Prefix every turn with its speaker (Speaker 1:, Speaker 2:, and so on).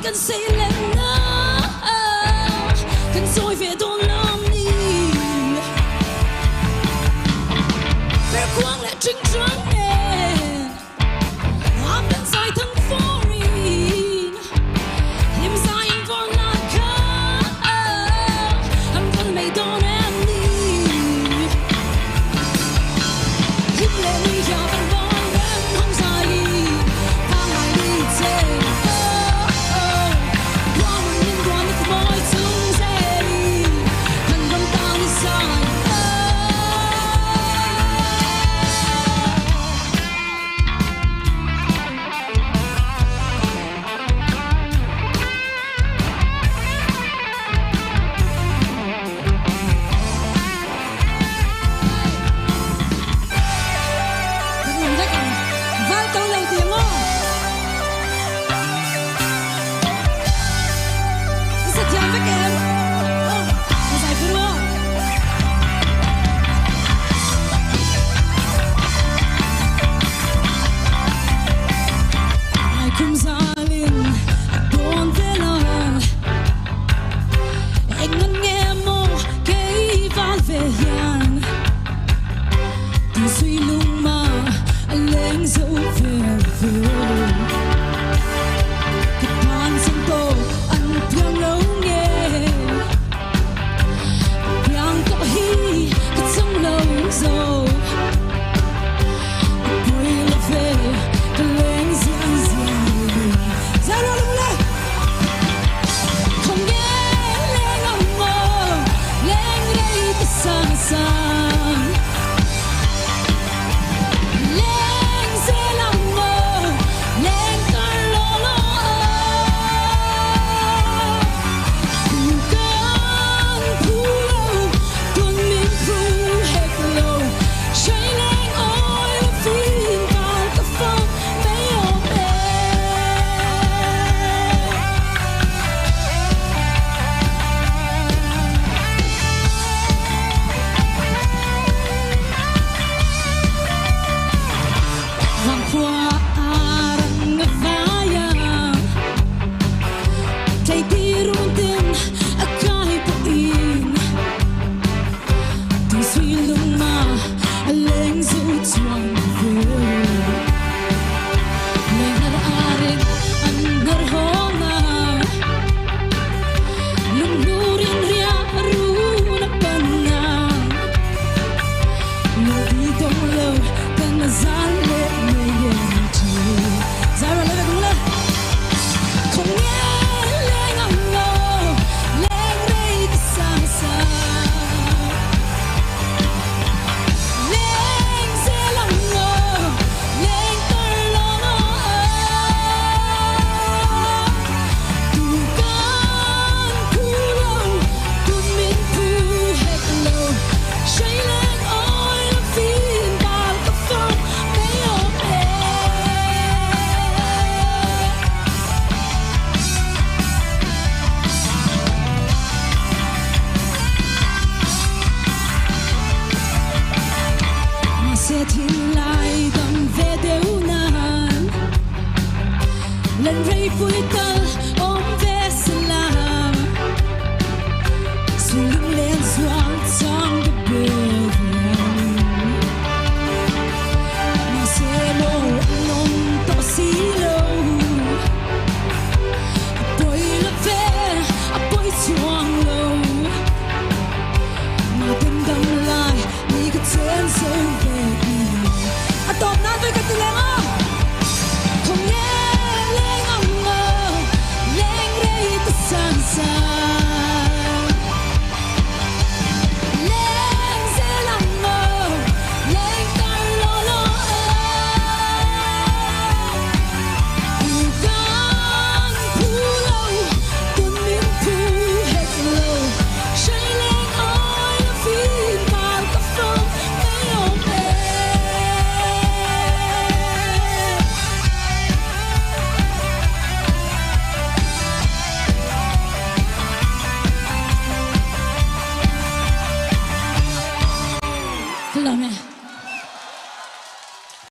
Speaker 1: cần xây lên nó cần rồi về đồn lòng đi về quang lại trinh trắng đèn I'm inside thằng foreign Him dying for like I'm gonna make don't end đi Him lên đi cho bạn bóng em không dài Thang hai đi trên Qua một nhìn qua nước môi xuống dây Cần vẫn tao đi dài suy lung mà lên dấu về cái pan sông tô ăn piang lâu nghe piang có hi cái sông lâu rồi quay lại về cái lên giang giang ra đâu lung lên không nghe lên ngắm mơ lên đây cái sang sang lần rây vui tơ ôm về xa làng dù lưng lên xóa